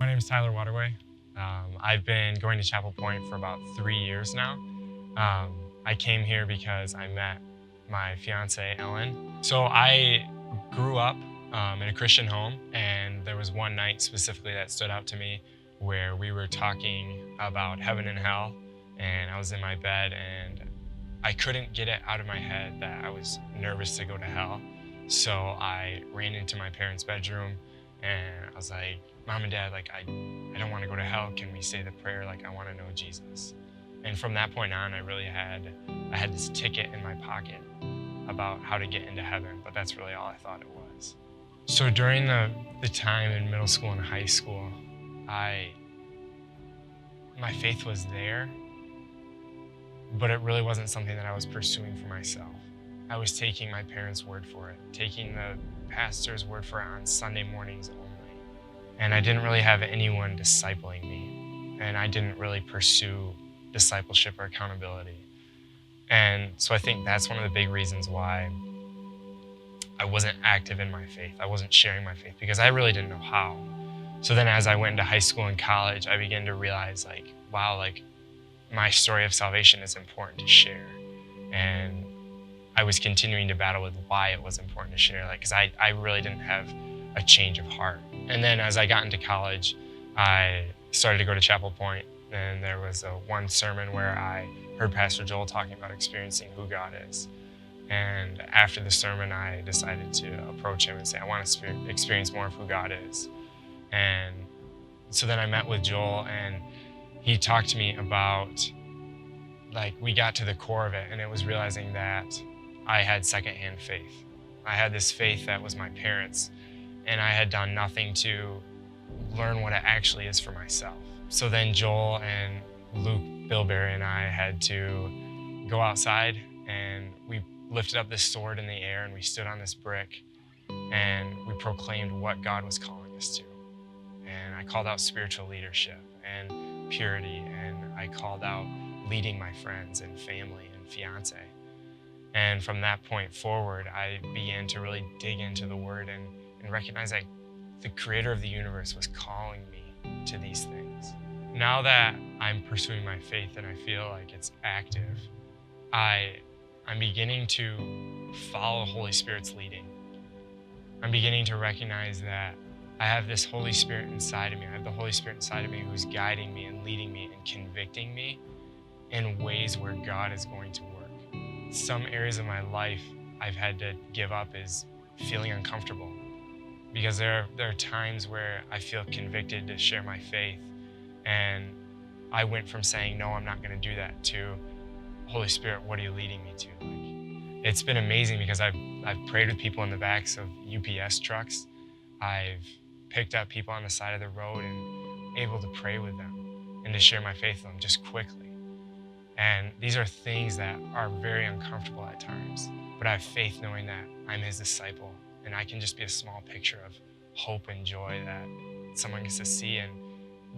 My name is Tyler Waterway. I've been going to Chapel Point for about 3 years now. I came here because I met my fiance, Ellen. So I grew up in a Christian home, and there was one night specifically that stood out to me where we were talking about heaven and hell, and I was in my bed and I couldn't get it out of my head that I was nervous to go to hell. So I ran into my parents' bedroom and I was like, Mom and Dad, I don't want to go to hell. Can we say the prayer? I want to know Jesus. And from that point on, I had this ticket in my pocket about how to get into heaven, but that's really all I thought it was. So during the time in middle school and high school, my faith was there, but it really wasn't something that I was pursuing for myself. I was taking my parents' word for it, taking the pastor's word for it on Sunday mornings only. And I didn't really have anyone discipling me, and I didn't really pursue discipleship or accountability. And so I think that's one of the big reasons why I wasn't active in my faith. I wasn't sharing my faith because I really didn't know how. So then as I went into high school and college, I began to realize wow, my story of salvation is important to share. And I was continuing to battle with why it was important to share, because I really didn't have a change of heart. And then as I got into college, I started to go to Chapel Point, and there was one sermon where I heard Pastor Joel talking about experiencing who God is. And after the sermon, I decided to approach him and say, I want to experience more of who God is. And so then I met with Joel, and he talked to me about, we got to the core of it, and it was realizing that I had secondhand faith. I had this faith that was my parents', and I had done nothing to learn what it actually is for myself. So then Joel and Luke Bilberry and I had to go outside, and we lifted up this sword in the air, and we stood on this brick, and we proclaimed what God was calling us to. And I called out spiritual leadership and purity, and I called out leading my friends and family and fiance. And from that point forward, I began to really dig into the Word and recognize that the Creator of the universe was calling me to these things. Now that I'm pursuing my faith and I feel like it's active, I'm beginning to follow Holy Spirit's leading. I'm beginning to recognize that I have this Holy Spirit inside of me. I have the Holy Spirit inside of me who's guiding me and leading me and convicting me in ways where God is going to work. Some areas of my life I've had to give up is feeling uncomfortable, because there are times where I feel convicted to share my faith, and I went from saying, no, I'm not going to do that, to, Holy Spirit, what are you leading me to? It's been amazing because I've prayed with people in the backs of UPS trucks. I've picked up people on the side of the road and able to pray with them and to share my faith with them just quickly. And these are things that are very uncomfortable at times, but I have faith knowing that I'm his disciple, and I can just be a small picture of hope and joy that someone gets to see and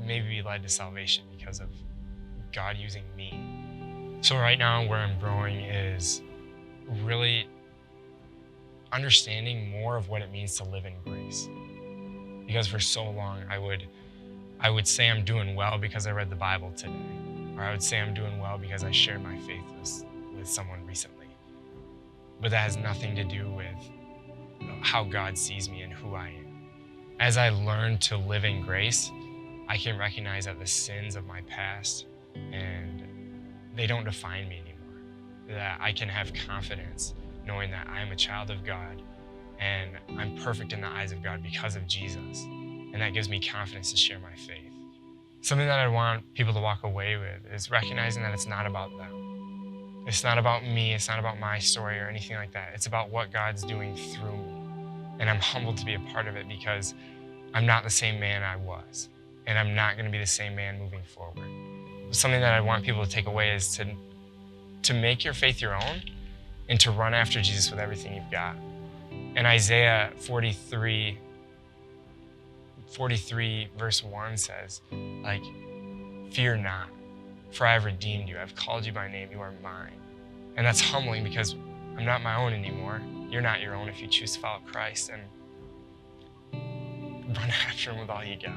maybe be led to salvation because of God using me. So right now where I'm growing is really understanding more of what it means to live in grace. Because for so long I would say I'm doing well because I read the Bible today, or I would say I'm doing well because I shared my faith with someone recently. But that has nothing to do with how God sees me and who I am. As I learn to live in grace, I can recognize that the sins of my past, and they don't define me anymore. That I can have confidence knowing that I'm a child of God and I'm perfect in the eyes of God because of Jesus. And that gives me confidence to share my faith. Something that I want people to walk away with is recognizing that it's not about them. It's not about me, it's not about my story or anything like that. It's about what God's doing through me. And I'm humbled to be a part of it because I'm not the same man I was. And I'm not going to be the same man moving forward. Something that I want people to take away is to make your faith your own and to run after Jesus with everything you've got. And Isaiah 43 verse 1 says, fear not, for I have redeemed you. I've called you by name. You are mine. And that's humbling because I'm not my own anymore. You're not your own if you choose to follow Christ, and run after him with all you got.